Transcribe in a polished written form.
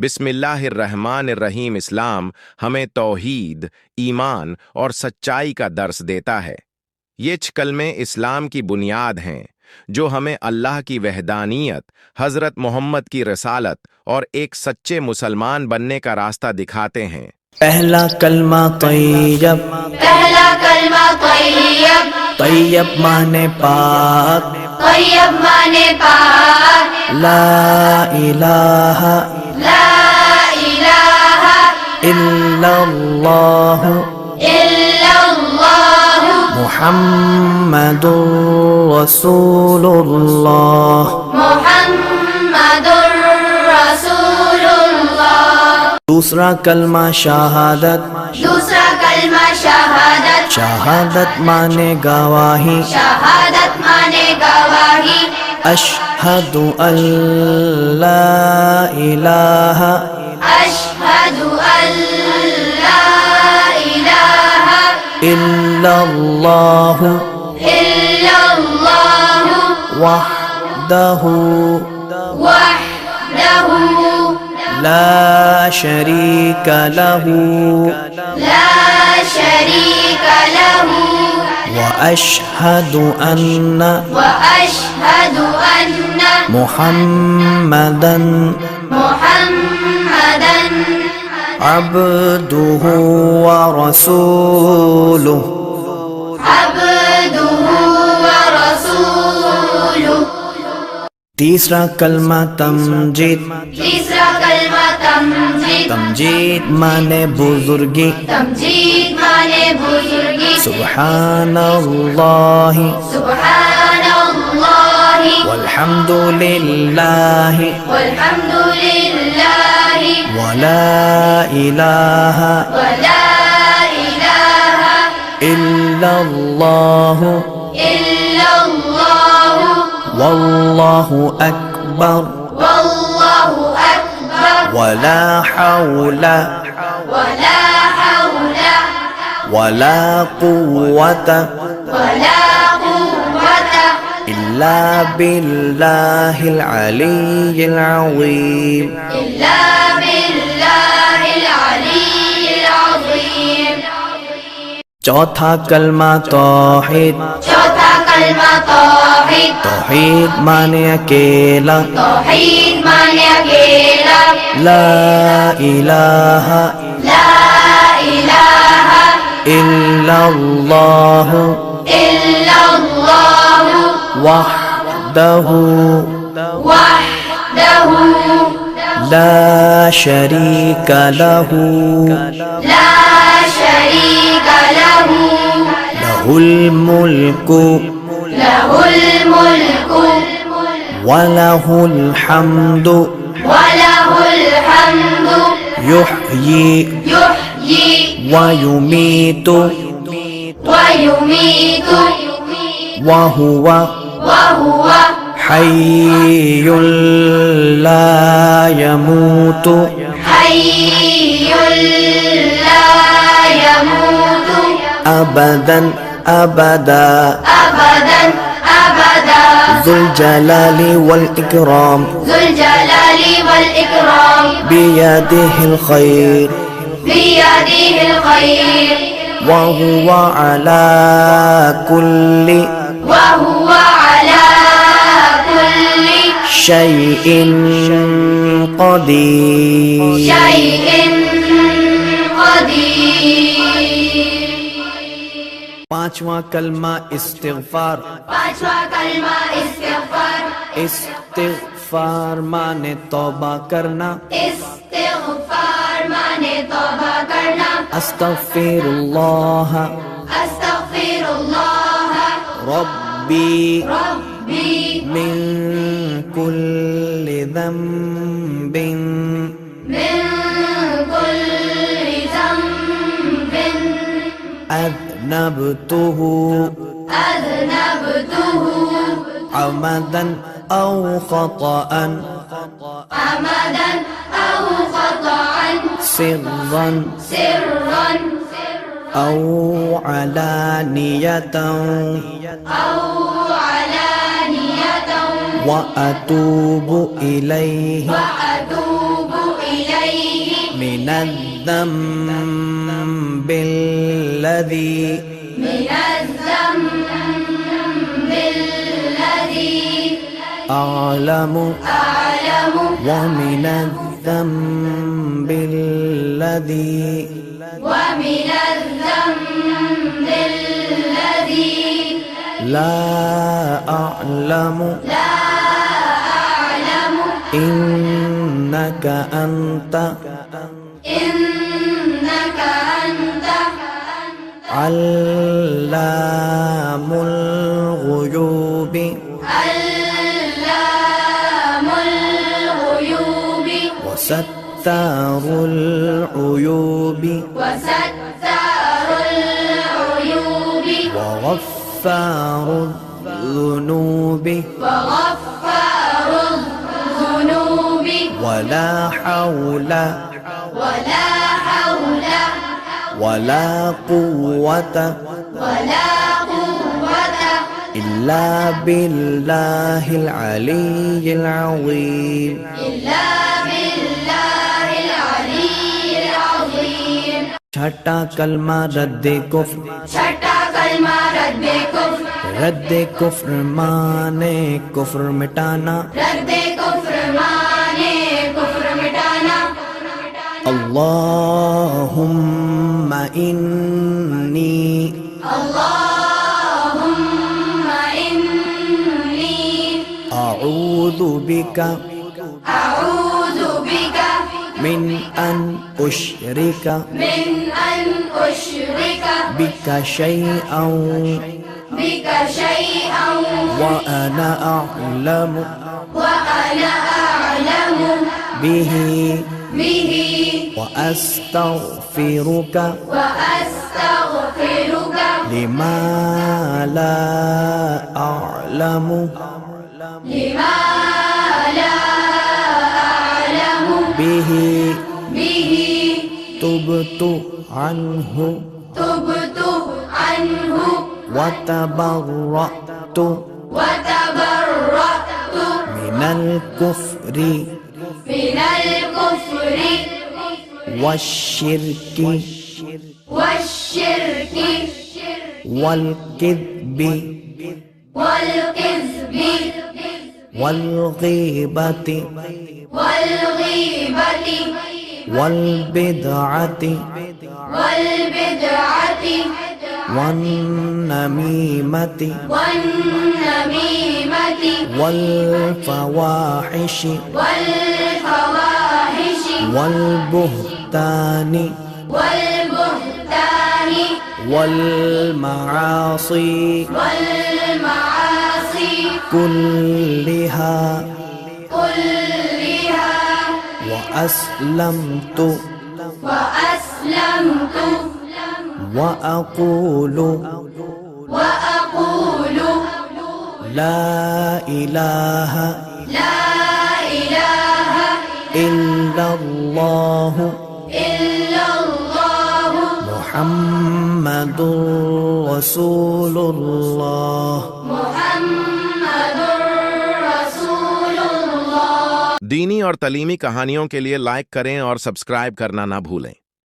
बिस्मिल्लाहिर्रहमानिर्रहीम। इस्लाम हमें तौहीद, ईमान और सच्चाई का दर्स देता है। ये 6 कलमे इस्लाम की बुनियाद हैं, जो हमें अल्लाह की वहदानियत, हज़रत मोहम्मद की रसालत और एक सच्चे मुसलमान बनने का रास्ता दिखाते हैं। पहला कलमा तैयब, पहला कलमा तैयब, तैयब माने पाक, तैयब माने पाक, ला इलाहा ला इलाहा इल्लल्लाह इल्लल्लाह मुहम्मदुर रसूलुल्लाह। मुहम्मदुर रसूलुल्लाह। दूसरा कलमा शहादत, दूसरा कलमा शहादत, शहादत माने गवाही, शहादत माने गवाही, अशहदु अल्ला इलाहा अशहदु अल्ला इलाहा इल्लल्लाह इल्लल्लाह वहदहु वहदहु ला शरीक लहू ला शरीक लहू व अशहदु अन्ना वअशहदु अन्न मुहम्मदन मुहम्मदन अब्दुहु व रसूलुहु। अब्दुहु व रसूलुहु। तीसरा कलमा तमजीद, तीसरा कलमा तमजीद, तमजीद माने बुजुर्गी, तमजीद माने बुजुर्गी, सुब्हानल्लाहि सुब्हानल्लाहि वल्हम्दुलिल्लाहि वल्हम्दुलिल्लाहि वला इलाहा वला इलाहा इल्लल्लाहु इल्लल्लाह वल्लाहु अकबर वल्लाहु अकबर वला हौला वला हौला वला कुव्वता वला कुव्वता इल्ला बिल्लाहिल अलिय्यिल अज़ीम। इल्ला बिल्लाहिल अलिय्यिल अज़ीम। चौथा कलमा तौहीद, चौथा कलमा तौहीद, तौहीद माने अकेला, तौहीद माने अकेला, ला इलाहा ला इलाहा इल्लल्लाह इल्लल्लाह वहदहु वहदहु ला शरीक लहू ला शरीक लहू लहुल मुल्कु लहुल मुल्कु वलहुल हम्दु वलहुल हम्दु युह्यी युह्यी व युमीतु वयुमीतु वहुवा वहुव हय्युल ला यमूतु हय्युल ला यमूतु अबदन अबदा अबदन अबदा ज़ुल जलाली वल इकराम ज़ुल जलाली वल इकराम बियदिहिल खैर बियदिहिल खैर वहुवा अला कुल्ली वहुव अला कुल्ली शैइन क़दीर। शैइन क़दीर। पांचवा कलमा इस्तिग़फ़ार, पांचवा कलमा इस्तिग़फ़ार, इस्तिग़फ़ार माने तौबा करना, इस्तिग़फ़ार माने तौबा करना, अस्तग़फ़िरुल्लाह अस्तग़फ़िरुल्लाह रब्बी रब्बी मिन कुल्लि ज़ंबिन मिन कुल्लि ज़ंबिन अज़नबतुहु अज़नबतुहु अमदन औ ख़तअन अमदन औ ख़तअन सिर्रन सिर्रन औ अलानियतन औ अलानियतन व अतूबु इलैहि वअतूबु इलैहि من الذنب الذي من الذنب الذي أعلم أعلم ومن الذنب الذي ومن الذنب الذي لا أعلم لا أعلم إنك أنت إنك أنت علام الغيوب علام الغيوب وستار العيوب وستار العيوب وغفار الذنوب وغفار الذنوب ولا حول ولا حول ولا قوة ولا قوة إلا بالله العلي العظيم إلا بالله العلي العظيم छठा कलमा रद्द कुफ्र छठा कलमा रद्द कुफ्र रद्द कुफ्र माने कुफ्र मिटाना रद्द कुफ्र माने कुफ्र मिटाना अल्लाहुम्मा इन्नी अल्लाहुम्मा इन्नी अऊज़ु बिका अऊज़ु बिका मिन अन उश्रिका من أن أشرك बिका शैअन بك شيئا وأنا أعلم وأنا أعلم به به وأستغفرك وأستغفرك لما لا أعلم لما لا أعلم به به تبت عنه تبت عنه وتبرأت وتبرأت من الكفر من الكفر والشرك والشرك والكذب والكذب والغيبة والغيبة والبدعة والبدعة والنميمة والنميمة والفواحش والفواحش والبهتان والبهتان والمعاصي والمعاصي كلها كلها وأسلمت وأسلمت وأقول وأقول لا إله لا إله إلا الله إلا الله محمد رسول الله محمد رسول الله। दीनी और तलीमी कहानियों के लिए लाइक करें और सब्सक्राइब करना ना भूलें।